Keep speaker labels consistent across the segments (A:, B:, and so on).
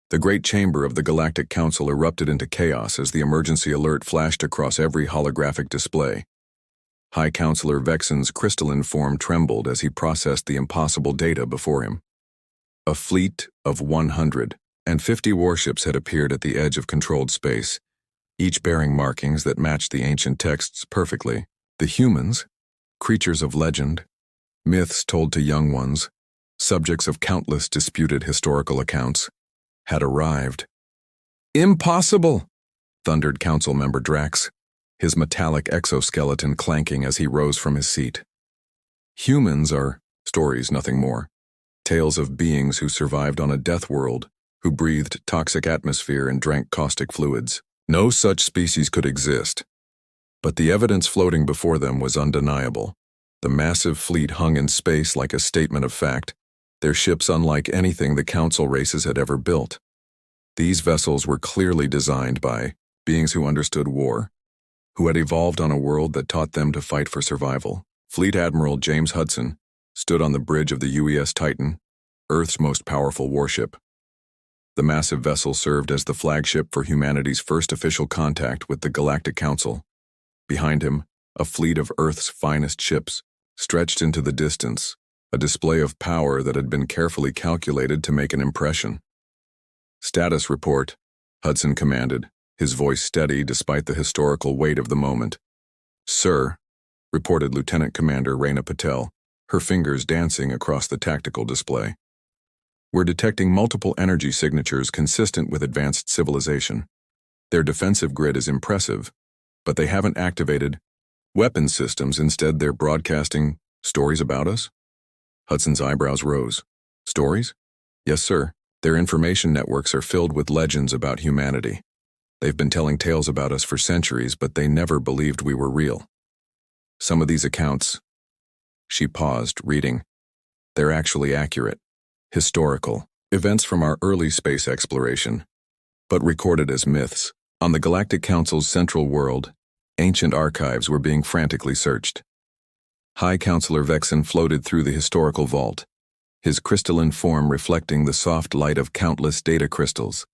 A: The great chamber of the Galactic Council erupted into chaos as the emergency alert flashed across every holographic display. High Counselor Vexen's crystalline form trembled as he processed the impossible data before him. A fleet of 150 warships had appeared at the edge of controlled space, each bearing markings that matched the ancient texts perfectly. The humans, creatures of legend, myths told to young ones, subjects of countless disputed historical accounts, had arrived. "Impossible!" thundered Council Member Drax, his metallic exoskeleton clanking as he rose from his seat. Humans are stories, nothing more. Tales of beings who survived on a death world, who breathed toxic atmosphere and drank caustic fluids. No such species could exist. But the evidence floating before them was undeniable. The massive fleet hung in space like a statement of fact, their ships unlike anything the Council races had ever built. These vessels were clearly designed by beings who understood war, who had evolved on a world that taught them to fight for survival. Fleet Admiral James Hudson stood on the bridge of the UES Titan, Earth's most powerful warship. The massive vessel served as the flagship for humanity's first official contact with the Galactic Council. Behind him, a fleet of Earth's finest ships stretched into the distance, a display of power that had been carefully calculated to make an impression. "Status report," Hudson commanded, his voice steady despite the historical weight of the moment. "Sir," reported Lieutenant Commander Reyna Patel, her fingers dancing across the tactical display. "We're detecting multiple energy signatures consistent with advanced civilization. Their defensive grid is impressive, but they haven't activated weapon systems. Instead, they're broadcasting stories about us." Hudson's eyebrows rose. "Stories?" "Yes, sir. Their information networks are filled with legends about humanity. They've been telling tales about us for centuries, but they never believed we were real. Some of these accounts..." She paused, reading. "They're actually accurate. Historical events from our early space exploration, but recorded as myths. On the Galactic Council's central world, ancient archives were being frantically searched." High Counselor Vexen floated through the historical vault, his crystalline form reflecting the soft light of countless data crystals.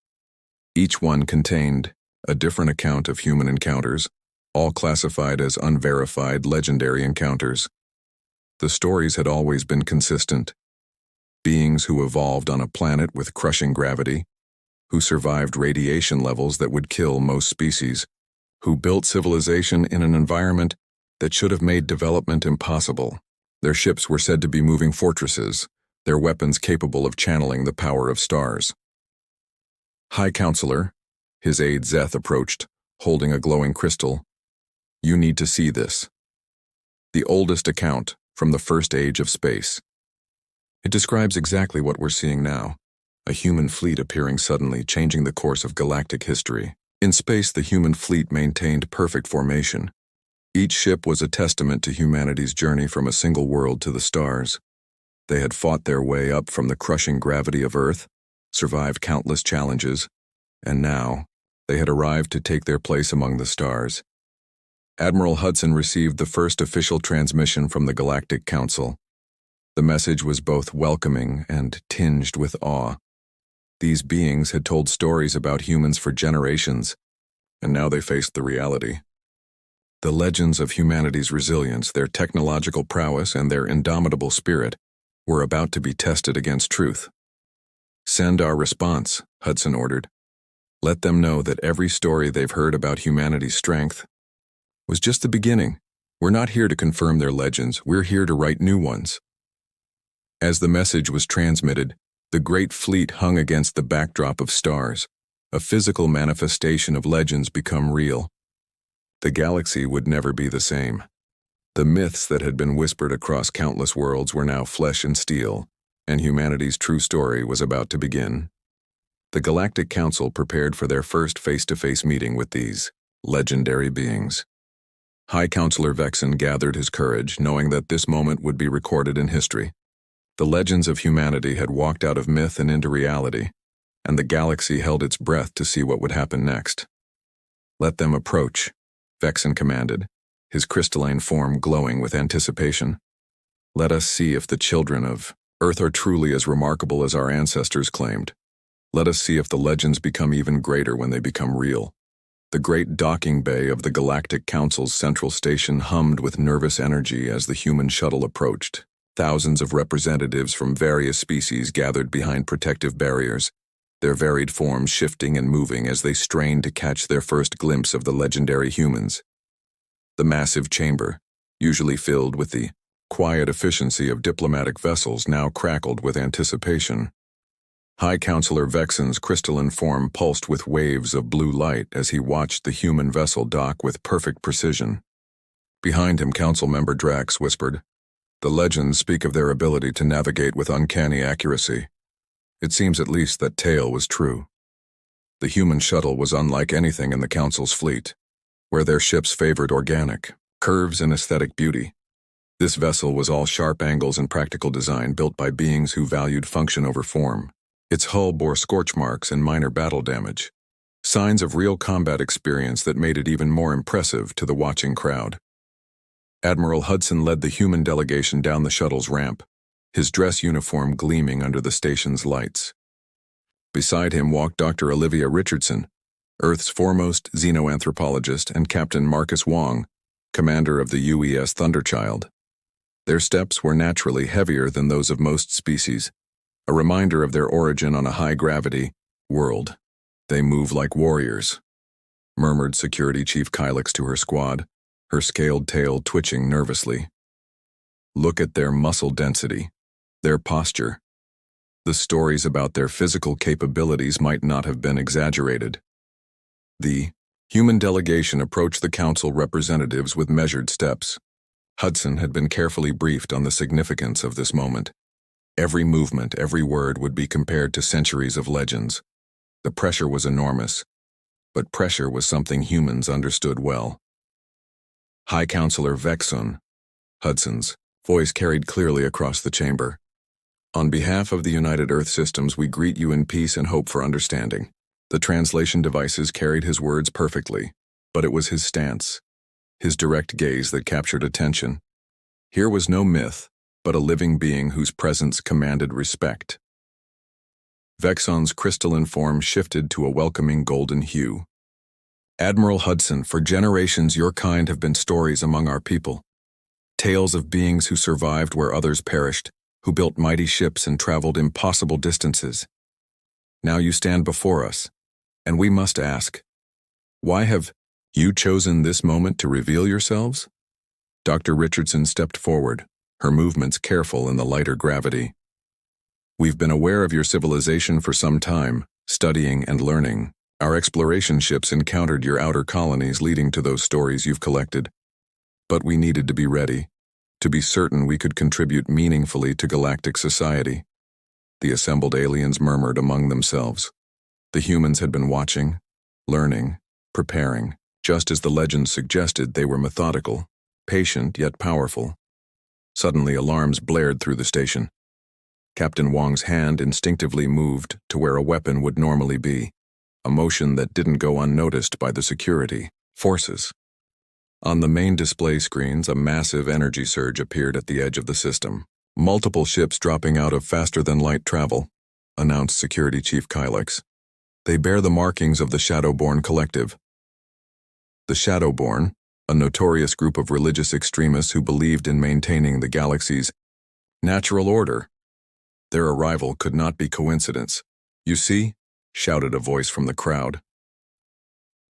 A: Each one contained a different account of human encounters, all classified as unverified legendary encounters. The stories had always been consistent. Beings who evolved on a planet with crushing gravity, who survived radiation levels that would kill most species, who built civilization in an environment that should have made development impossible. Their ships were said to be moving fortresses, their weapons capable of channeling the power of stars. "High Counselor," his aide Zeth approached, holding a glowing crystal. "You need to see this. The oldest account from the first age of space. It describes exactly what we're seeing now, a human fleet appearing suddenly, changing the course of galactic history. In space, the human fleet maintained perfect formation. Each ship was a testament to humanity's journey from a single world to the stars. They had fought their way up from the crushing gravity of Earth, survived countless challenges, and now they had arrived to take their place among the stars. Admiral Hudson received the first official transmission from the Galactic Council. The message was both welcoming and tinged with awe. These beings had told stories about humans for generations, and now they faced the reality. The legends of humanity's resilience, their technological prowess, and their indomitable spirit were about to be tested against truth. "Send our response," Hudson ordered. "Let them know that every story they've heard about humanity's strength was just the beginning. We're not here to confirm their legends, we're here to write new ones." As the message was transmitted, the great fleet hung against the backdrop of stars, a physical manifestation of legends become real. The galaxy would never be the same. The myths that had been whispered across countless worlds were now flesh and steel, and humanity's true story was about to begin. The Galactic Council prepared for their first face-to-face meeting with these legendary beings. High Counselor Vexen gathered his courage, knowing that this moment would be recorded in history. The legends of humanity had walked out of myth and into reality, and the galaxy held its breath to see what would happen next. "Let them approach," Vexen commanded, his crystalline form glowing with anticipation. "Let us see if the children of Earth are truly as remarkable as our ancestors claimed." Let us see if the legends become even greater when they become real. The great docking bay of the Galactic Council's central station hummed with nervous energy as the human shuttle approached. Thousands of representatives from various species gathered behind protective barriers, their varied forms shifting and moving as they strained to catch their first glimpse of the legendary humans. The massive chamber, usually filled with the quiet efficiency of diplomatic vessels, now crackled with anticipation. High Counselor Vexen's crystalline form pulsed with waves of blue light as he watched the human vessel dock with perfect precision. Behind him, Council Member Drax whispered, "The legends speak of their ability to navigate with uncanny accuracy. It seems at least that tale was true." The human shuttle was unlike anything in the Council's fleet, where their ships favored organic curves and aesthetic beauty. This vessel was all sharp angles and practical design, built by beings who valued function over form. Its hull bore scorch marks and minor battle damage, signs of real combat experience that made it even more impressive to the watching crowd. Admiral Hudson led the human delegation down the shuttle's ramp, his dress uniform gleaming under the station's lights. Beside him walked Dr. Olivia Richardson, Earth's foremost xenoanthropologist, and Captain Marcus Wong, commander of the UES Thunderchild. Their steps were naturally heavier than those of most species, a reminder of their origin on a high-gravity world. "They move like warriors," murmured Security Chief Kylix to her squad, her scaled tail twitching nervously. "Look at their muscle density, their posture. The stories about their physical capabilities might not have been exaggerated." The human delegation approached the council representatives with measured steps. Hudson had been carefully briefed on the significance of this moment. Every movement, every word would be compared to centuries of legends. The pressure was enormous, but pressure was something humans understood well. "High Counselor Vexen," Hudson's voice carried clearly across the chamber. "On behalf of the United Earth Systems, we greet you in peace and hope for understanding." The translation devices carried his words perfectly, but it was his stance, his direct gaze that captured attention. Here was no myth, but a living being whose presence commanded respect. Vexen's crystalline form shifted to a welcoming golden hue. "Admiral Hudson, for generations your kind have been stories among our people. Tales of beings who survived where others perished, who built mighty ships and traveled impossible distances. Now you stand before us, and we must ask, why have you chosen this moment to reveal yourselves?" Dr. Richardson stepped forward, her movements careful in the lighter gravity. "We've been aware of your civilization for some time, studying and learning. Our exploration ships encountered your outer colonies, leading to those stories you've collected. But we needed to be ready, to be certain we could contribute meaningfully to galactic society." The assembled aliens murmured among themselves. The humans had been watching, learning, preparing. Just as the legends suggested, they were methodical, patient yet powerful. Suddenly, alarms blared through the station. Captain Wong's hand instinctively moved to where a weapon would normally be, a motion that didn't go unnoticed by the security forces. On the main display screens, a massive energy surge appeared at the edge of the system. "Multiple ships dropping out of faster-than-light travel," announced Security Chief Kylix. "They bear the markings of the Shadowborn Collective." The Shadowborn, a notorious group of religious extremists who believed in maintaining the galaxy's natural order. Their arrival could not be coincidence. "You see?" shouted a voice from the crowd.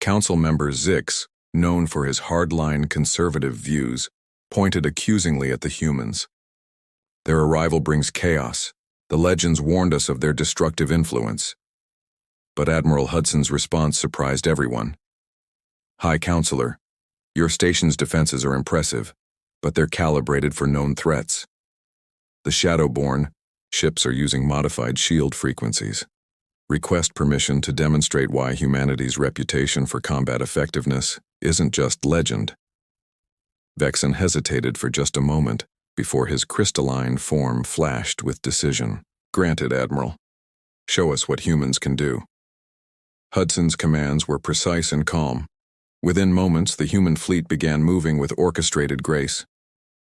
A: Council member Zix, known for his hardline conservative views, pointed accusingly at the humans. "Their arrival brings chaos. The legends warned us of their destructive influence." But Admiral Hudson's response surprised everyone. "High Counselor, your station's defenses are impressive, but they're calibrated for known threats. The Shadowborn ships are using modified shield frequencies. Request permission to demonstrate why humanity's reputation for combat effectiveness isn't just legend." Vexen hesitated for just a moment before his crystalline form flashed with decision. "Granted, Admiral. Show us what humans can do." Hudson's commands were precise and calm. Within moments, the human fleet began moving with orchestrated grace.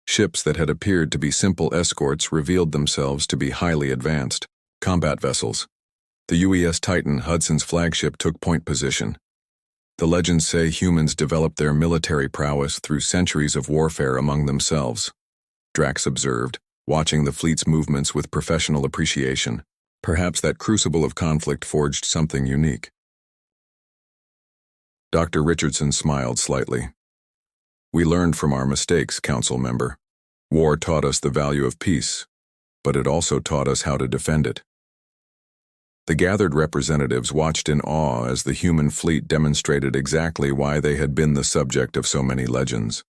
A: Ships that had appeared to be simple escorts revealed themselves to be highly advanced combat vessels. The UES Titan, Hudson's flagship, took point position. The legends say humans developed their military prowess through centuries of warfare among themselves. Drax observed, watching the fleet's movements with professional appreciation. Perhaps that crucible of conflict forged something unique. Dr. Richardson smiled slightly. We learned from our mistakes, Council member. War taught us the value of peace, but it also taught us how to defend it. The gathered representatives watched in awe as the human fleet demonstrated exactly why they had been the subject of so many legends.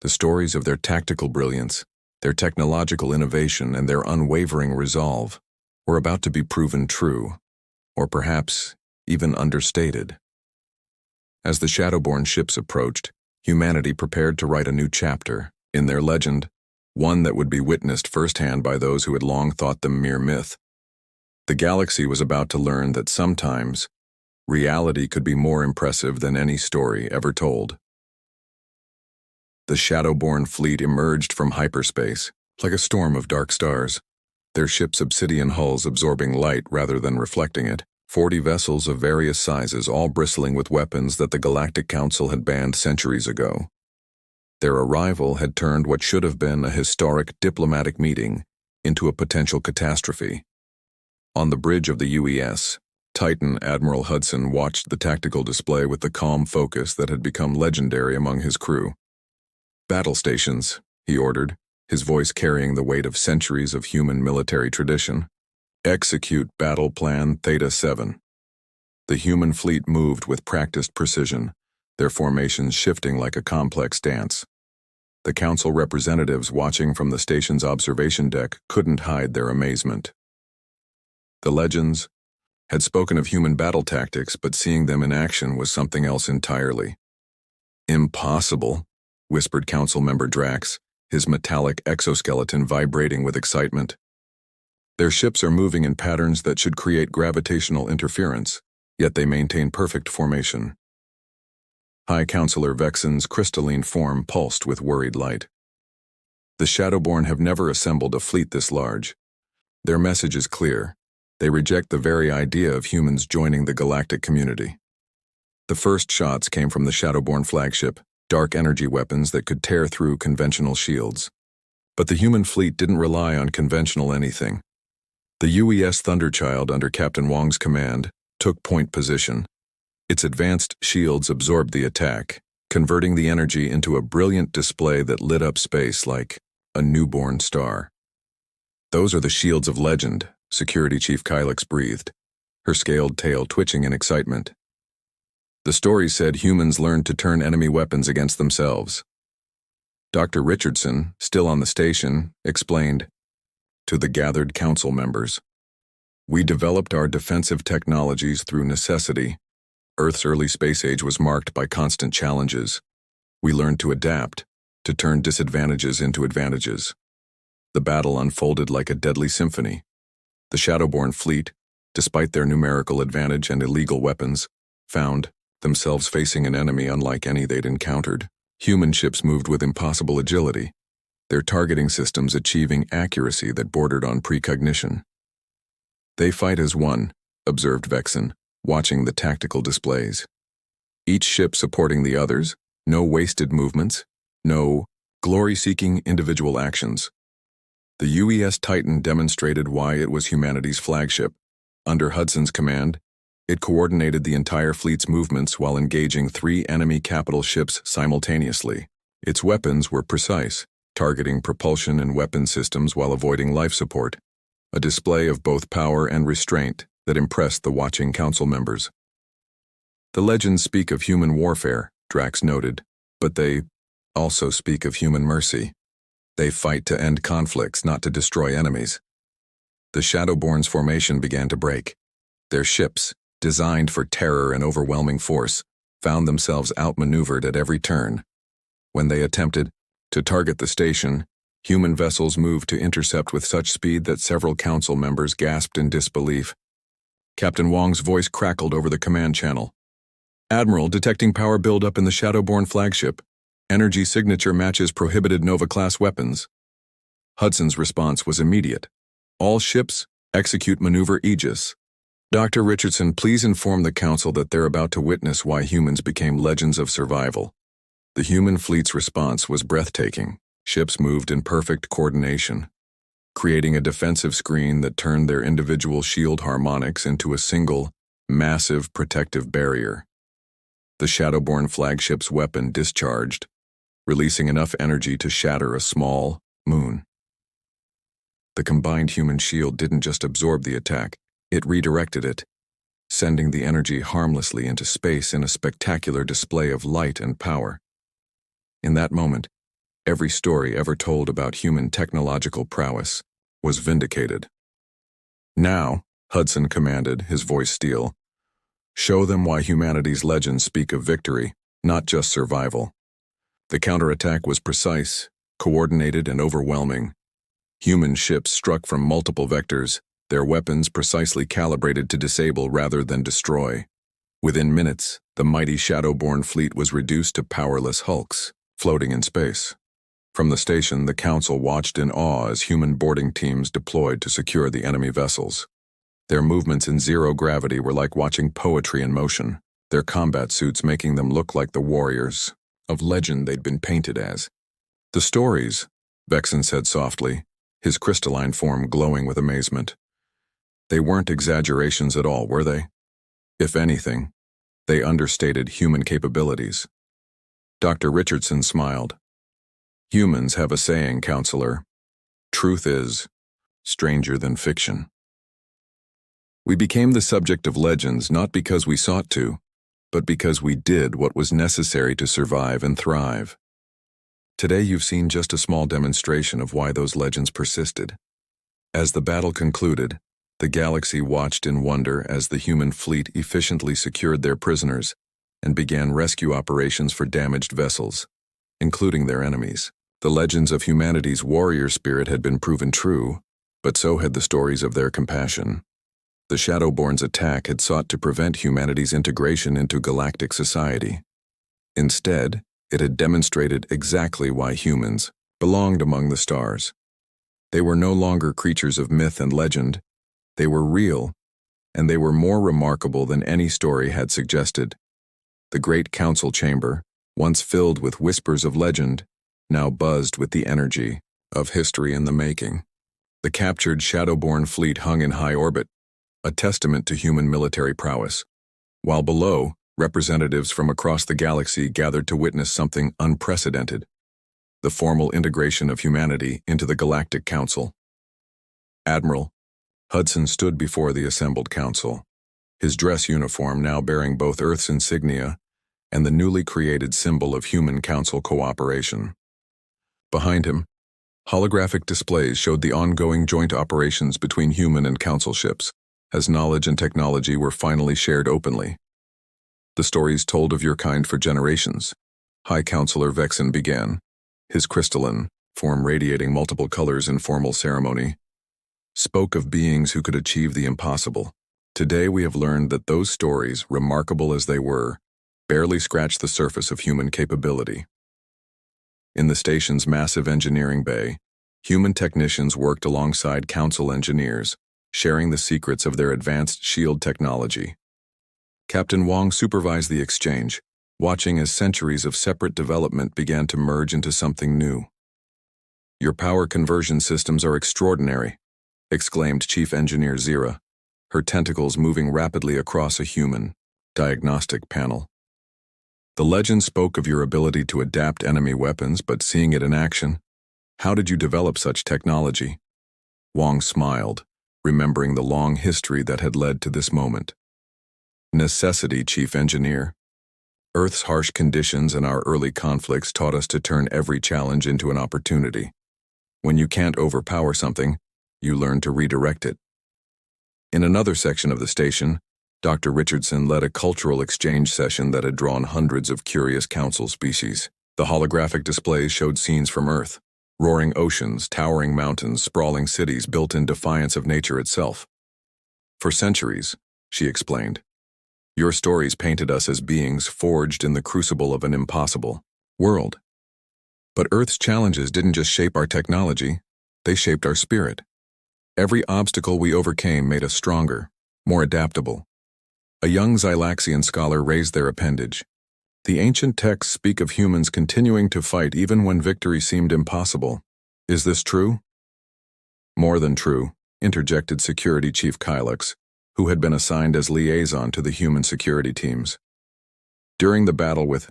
A: The stories of their tactical brilliance, their technological innovation, and their unwavering resolve were about to be proven true, or perhaps even understated. As the Shadowborn ships approached, humanity prepared to write a new chapter in their legend, one that would be witnessed firsthand by those who had long thought them mere myth. The galaxy was about to learn that sometimes reality could be more impressive than any story ever told. The Shadowborn fleet emerged from hyperspace, like a storm of dark stars, their ships' obsidian hulls absorbing light rather than reflecting it, 40 vessels of various sizes, all bristling with weapons that the Galactic Council had banned centuries ago. Their arrival had turned what should have been a historic diplomatic meeting into a potential catastrophe. On the bridge of the UES, Titan Admiral Hudson watched the tactical display with the calm focus that had become legendary among his crew. "Battle stations," he ordered, his voice carrying the weight of centuries of human military tradition. "Execute Battle Plan Theta 7. The human fleet moved with practiced precision, their formations shifting like a complex dance. The council representatives watching from the station's observation deck couldn't hide their amazement. The legends had spoken of human battle tactics, but seeing them in action was something else entirely. "Impossible," whispered Council Member Drax, his metallic exoskeleton vibrating with excitement. "Their ships are moving in patterns that should create gravitational interference, yet they maintain perfect formation." High Counselor Vexen's crystalline form pulsed with worried light. "The Shadowborn have never assembled a fleet this large. Their message is clear. They reject the very idea of humans joining the galactic community." The first shots came from the Shadowborn flagship, dark energy weapons that could tear through conventional shields. But the human fleet didn't rely on conventional anything. The UES Thunderchild, under Captain Wong's command, took point position. Its advanced shields absorbed the attack, converting the energy into a brilliant display that lit up space like a newborn star. "Those are the shields of legend," Security Chief Kylix breathed, her scaled tail twitching in excitement. "The story said humans learned to turn enemy weapons against themselves." Dr. Richardson, still on the station, explained to the gathered council members, "We developed our defensive technologies through necessity. Earth's early space age was marked by constant challenges. We learned to adapt, to turn disadvantages into advantages. The battle unfolded like a deadly symphony. The Shadowborn fleet, despite their numerical advantage and illegal weapons, found themselves facing an enemy unlike any they'd encountered. Human ships moved with impossible agility, their targeting systems achieving accuracy that bordered on precognition. They fight as one, observed Vexen, watching the tactical displays. Each ship supporting the others, no wasted movements, no glory-seeking individual actions. The UES Titan demonstrated why it was humanity's flagship. Under Hudson's command, it coordinated the entire fleet's movements while engaging 3 enemy capital ships simultaneously. Its weapons were precise, targeting propulsion and weapon systems while avoiding life support, a display of both power and restraint that impressed the watching council members. The legends speak of human warfare, Drax noted, but they also speak of human mercy. They fight to end conflicts, not to destroy enemies. The Shadowborn's formation began to break. Their ships, designed for terror and overwhelming force, found themselves outmaneuvered at every turn. When they attempted to target the station, human vessels moved to intercept with such speed that several council members gasped in disbelief. Captain Wong's voice crackled over the command channel. "Admiral, detecting power buildup in the Shadowborn flagship. Energy signature matches prohibited Nova-class weapons." Hudson's response was immediate. "All ships, execute maneuver Aegis." Dr. Richardson, please inform the Council that they're about to witness why humans became legends of survival. The human fleet's response was breathtaking. Ships moved in perfect coordination, creating a defensive screen that turned their individual shield harmonics into a single, massive protective barrier. The Shadowborn flagship's weapon discharged, releasing enough energy to shatter a small moon. The combined human shield didn't just absorb the attack, it redirected it, sending the energy harmlessly into space in a spectacular display of light and power. In that moment, every story ever told about human technological prowess was vindicated. Now, Hudson commanded, his voice steel, show them why humanity's legends speak of victory, not just survival. The counterattack was precise, coordinated, and overwhelming. Human ships struck from multiple vectors, their weapons precisely calibrated to disable rather than destroy. Within minutes, the mighty Shadowborn fleet was reduced to powerless hulks, floating in space. From the station, the Council watched in awe as human boarding teams deployed to secure the enemy vessels. Their movements in zero gravity were like watching poetry in motion, their combat suits making them look like the warriors of legend they'd been painted as. The stories, Vexen said softly, his crystalline form glowing with amazement. They weren't exaggerations at all, were they? If anything, they understated human capabilities. Dr. Richardson smiled. Humans have a saying, Counselor. Truth is stranger than fiction. We became the subject of legends not because we sought to, but because we did what was necessary to survive and thrive. Today you've seen just a small demonstration of why those legends persisted. As the battle concluded, the galaxy watched in wonder as the human fleet efficiently secured their prisoners and began rescue operations for damaged vessels, including their enemies. The legends of humanity's warrior spirit had been proven true, but so had the stories of their compassion. The Shadowborn's attack had sought to prevent humanity's integration into galactic society. Instead, it had demonstrated exactly why humans belonged among the stars. They were no longer creatures of myth and legend. They were real, and they were more remarkable than any story had suggested. The great council chamber, once filled with whispers of legend, now buzzed with the energy of history in the making. The captured Shadowborn fleet hung in high orbit, a testament to human military prowess, while below, representatives from across the galaxy gathered to witness something unprecedented: the formal integration of humanity into the Galactic Council. Admiral Hudson stood before the assembled council, his dress uniform now bearing both Earth's insignia and the newly created symbol of human council cooperation. Behind him, holographic displays showed the ongoing joint operations between human and council ships, as knowledge and technology were finally shared openly. The stories told of your kind for generations, High Counselor Vexen began, his crystalline form radiating multiple colors in formal ceremony, spoke of beings who could achieve the impossible. Today we have learned that those stories, remarkable as they were, barely scratched the surface of human capability. In the station's massive engineering bay, human technicians worked alongside council engineers, sharing the secrets of their advanced shield technology. Captain Wong supervised the exchange, watching as centuries of separate development began to merge into something new. Your power conversion systems are extraordinary, exclaimed Chief Engineer Zira, her tentacles moving rapidly across a human diagnostic panel. The legend spoke of your ability to adapt enemy weapons, but seeing it in action, how did you develop such technology? Wong smiled, remembering the long history that had led to this moment. Necessity, Chief Engineer. Earth's harsh conditions and our early conflicts taught us to turn every challenge into an opportunity. When you can't overpower something, you learn to redirect it. In another section of the station, Dr. Richardson led a cultural exchange session that had drawn hundreds of curious council species. The holographic displays showed scenes from Earth: roaring oceans, towering mountains, sprawling cities built in defiance of nature itself. For centuries, she explained, your stories painted us as beings forged in the crucible of an impossible world. But Earth's challenges didn't just shape our technology, they shaped our spirit. Every obstacle we overcame made us stronger, more adaptable. A young Xylaxian scholar raised their appendage. The ancient texts speak of humans continuing to fight even when victory seemed impossible. Is this true? More than true, interjected Security Chief Kylux, who had been assigned as liaison to the human security teams. During the battle with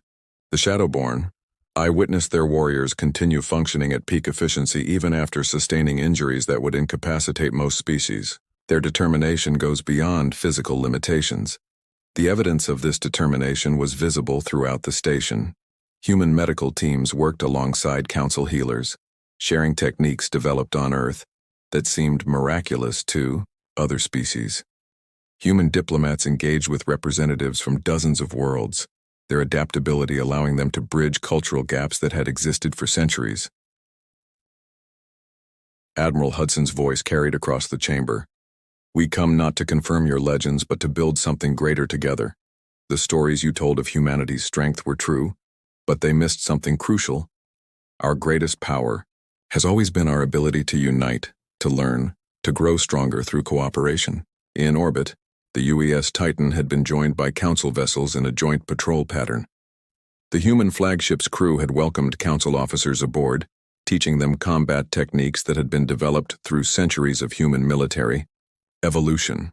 A: the Shadowborn, I witnessed their warriors continue functioning at peak efficiency even after sustaining injuries that would incapacitate most species. Their determination goes beyond physical limitations. The evidence of this determination was visible throughout the station. Human medical teams worked alongside council healers, sharing techniques developed on Earth that seemed miraculous to other species. Human diplomats engaged with representatives from dozens of worlds, their adaptability allowing them to bridge cultural gaps that had existed for centuries. Admiral Hudson's voice carried across the chamber. We come not to confirm your legends, but to build something greater together. The stories you told of humanity's strength were true, but they missed something crucial. Our greatest power has always been our ability to unite, to learn, to grow stronger through cooperation. In orbit, the UES Titan had been joined by Council vessels in a joint patrol pattern. The human flagship's crew had welcomed Council officers aboard, teaching them combat techniques that had been developed through centuries of human military evolution.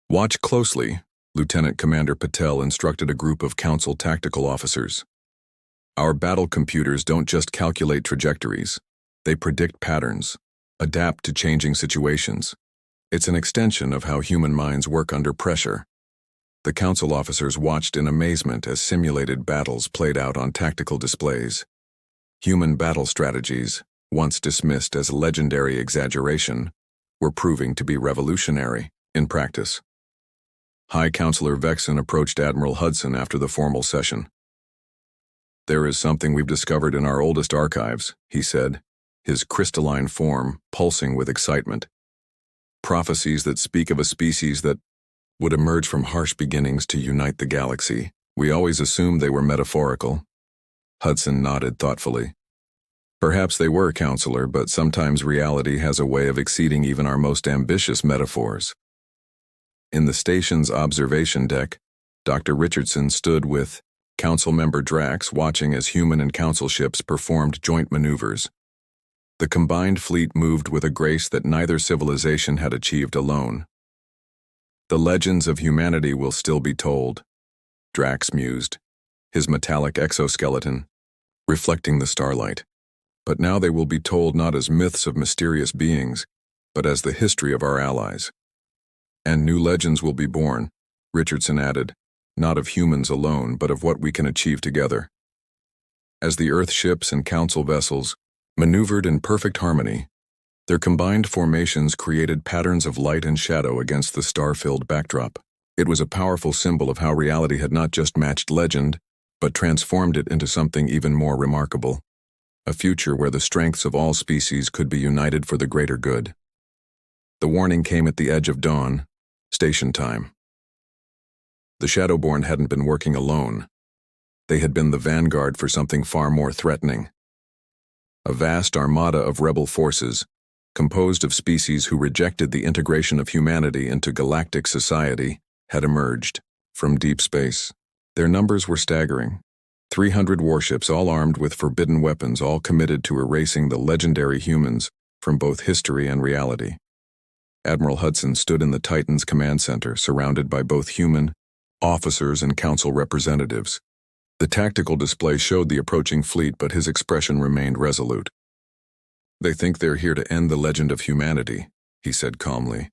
A: Watch closely, Lieutenant Commander Patel instructed a group of Council tactical officers. Our battle computers don't just calculate trajectories, they predict patterns, adapt to changing situations. It's an extension of how human minds work under pressure. The Council officers watched in amazement as simulated battles played out on tactical displays. Human battle strategies, once dismissed as legendary exaggeration, were proving to be revolutionary in practice. High Counselor Vexen approached Admiral Hudson after the formal session. There is something we've discovered in our oldest archives, he said, his crystalline form pulsing with excitement. Prophecies that speak of a species that would emerge from harsh beginnings to unite the galaxy. We always assumed they were metaphorical. Hudson nodded thoughtfully. Perhaps they were, Counselor, but sometimes reality has a way of exceeding even our most ambitious metaphors. In the station's observation deck, Dr. Richardson stood with Council member Drax watching as human and Council ships performed joint maneuvers. The combined fleet moved with a grace that neither civilization had achieved alone. The legends of humanity will still be told, Drax mused, his metallic exoskeleton reflecting the starlight. But now they will be told not as myths of mysterious beings, but as the history of our allies. And new legends will be born, Richardson added, not of humans alone, but of what we can achieve together. As the Earth ships and Council vessels maneuvered in perfect harmony, their combined formations created patterns of light and shadow against the star-filled backdrop. It was a powerful symbol of how reality had not just matched legend, but transformed it into something even more remarkable. A future where the strengths of all species could be united for the greater good. The warning came at the edge of dawn, station time. The Shadowborn hadn't been working alone. They had been the vanguard for something far more threatening. A vast armada of rebel forces, composed of species who rejected the integration of humanity into galactic society, had emerged from deep space. Their numbers were staggering. 300 warships, all armed with forbidden weapons, all committed to erasing the legendary humans from both history and reality. Admiral Hudson stood in the Titan's command center, surrounded by both human officers and Council representatives. The tactical display showed the approaching fleet, but his expression remained resolute. They think they're here to end the legend of humanity, he said calmly.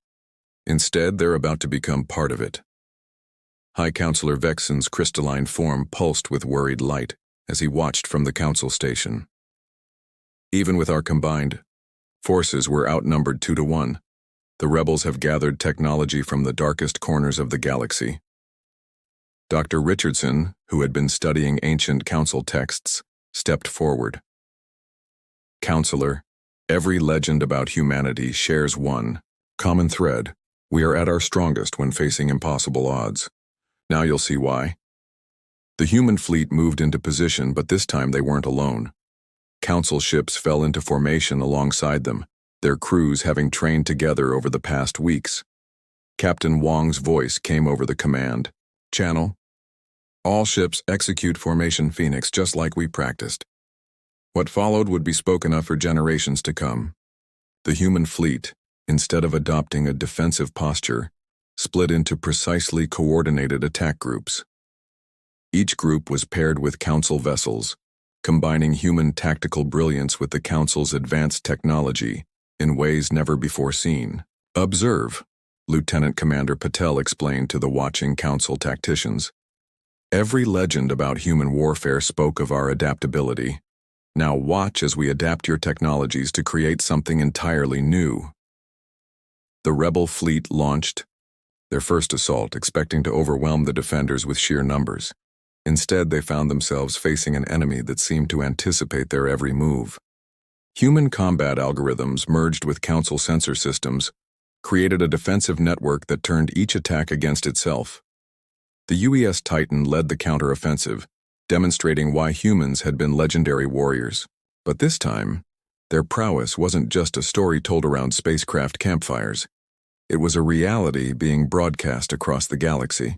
A: Instead, they're about to become part of it. High Counselor Vexen's crystalline form pulsed with worried light as he watched from the Council station. Even with our combined forces, we're outnumbered 2-1. The rebels have gathered technology from the darkest corners of the galaxy. Dr. Richardson, who had been studying ancient Council texts, stepped forward. Counselor, every legend about humanity shares one common thread. We are at our strongest when facing impossible odds. Now you'll see why. The human fleet moved into position, but this time they weren't alone. Council ships fell into formation alongside them, their crews having trained together over the past weeks. Captain Wong's voice came over the command channel. All ships execute Formation Phoenix just like we practiced. What followed would be spoken of for generations to come. The human fleet, instead of adopting a defensive posture, split into precisely coordinated attack groups. Each group was paired with Council vessels, combining human tactical brilliance with the Council's advanced technology in ways never before seen. Observe, Lieutenant Commander Patel explained to the watching Council tacticians. Every legend about human warfare spoke of our adaptability. Now watch as we adapt your technologies to create something entirely new. The rebel fleet launched their first assault, expecting to overwhelm the defenders with sheer numbers. Instead, they found themselves facing an enemy that seemed to anticipate their every move. Human combat algorithms merged with Council sensor systems created a defensive network that turned each attack against itself. The UES Titan led the counteroffensive, demonstrating why humans had been legendary warriors. But this time, their prowess wasn't just a story told around spacecraft campfires. It was a reality being broadcast across the galaxy.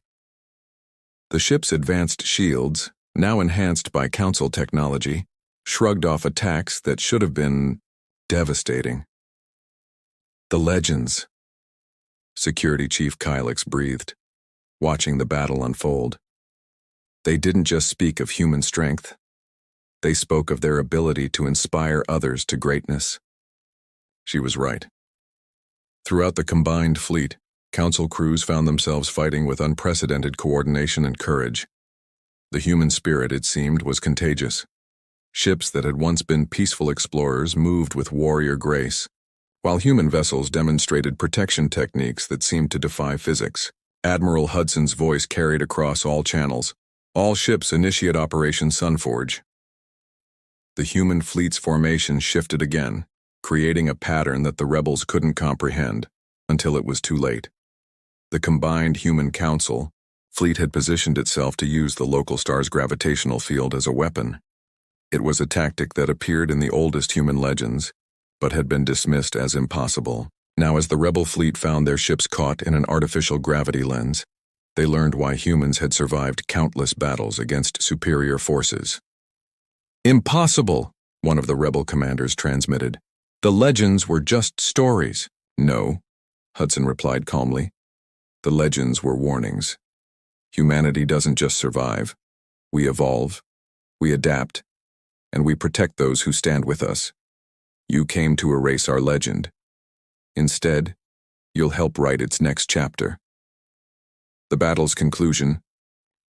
A: The ship's advanced shields, now enhanced by Council technology, shrugged off attacks that should have been devastating. The legends. Security Chief Kylix breathed, watching the battle unfold. They didn't just speak of human strength. They spoke of their ability to inspire others to greatness. She was right. Throughout the combined fleet, Council crews found themselves fighting with unprecedented coordination and courage. The human spirit, it seemed, was contagious. Ships that had once been peaceful explorers moved with warrior grace, while human vessels demonstrated protection techniques that seemed to defy physics. Admiral Hudson's voice carried across all channels. All ships initiate Operation Sunforge. The human fleet's formation shifted again, creating a pattern that the rebels couldn't comprehend until it was too late. The combined human council fleet had positioned itself to use the local star's gravitational field as a weapon. It was a tactic that appeared in the oldest human legends, but had been dismissed as impossible. Now, as the rebel fleet found their ships caught in an artificial gravity lens, they learned why humans had survived countless battles against superior forces. Impossible, one of the rebel commanders transmitted. The legends were just stories. No, Hudson replied calmly. The legends were warnings. Humanity doesn't just survive. We evolve, we adapt, and we protect those who stand with us. You came to erase our legend. Instead, you'll help write its next chapter. The battle's conclusion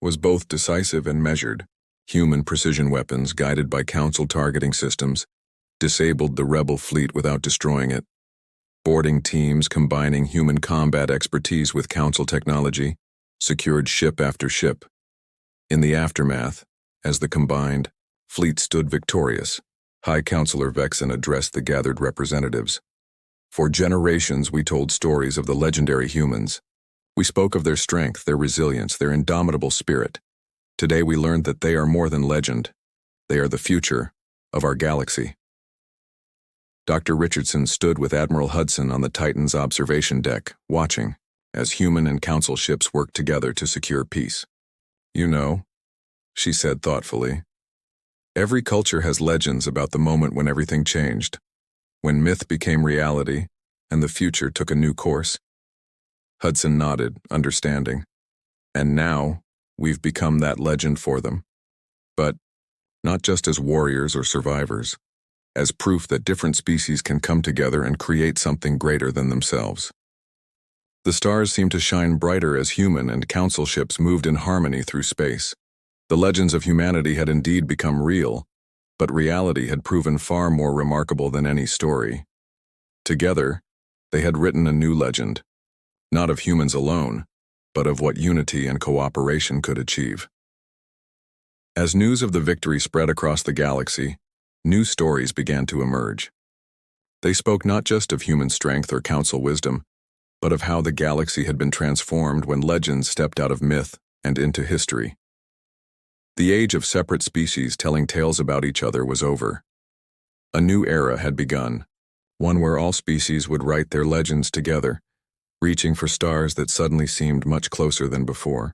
A: was both decisive and measured. Human precision weapons, guided by Council targeting systems, disabled the rebel fleet without destroying it. Boarding teams combining human combat expertise with Council technology secured ship after ship. In the aftermath, as the combined fleet stood victorious, High Counselor Vexen addressed the gathered representatives. For generations, we told stories of the legendary humans. We spoke of their strength, their resilience, their indomitable spirit. Today we learned that they are more than legend. They are the future of our galaxy. Dr. Richardson stood with Admiral Hudson on the Titan's observation deck, watching as human and Council ships worked together to secure peace. You know, she said thoughtfully, every culture has legends about the moment when everything changed, when myth became reality and the future took a new course. Hudson nodded, understanding. And now, we've become that legend for them. But not just as warriors or survivors, as proof that different species can come together and create something greater than themselves. The stars seemed to shine brighter as human and Council ships moved in harmony through space. The legends of humanity had indeed become real, but reality had proven far more remarkable than any story. Together, they had written a new legend, not of humans alone, but of what unity and cooperation could achieve. As news of the victory spread across the galaxy, new stories began to emerge. They spoke not just of human strength or Council wisdom, but of how the galaxy had been transformed when legends stepped out of myth and into history. The age of separate species telling tales about each other was over. A new era had begun, one where all species would write their legends together, reaching for stars that suddenly seemed much closer than before.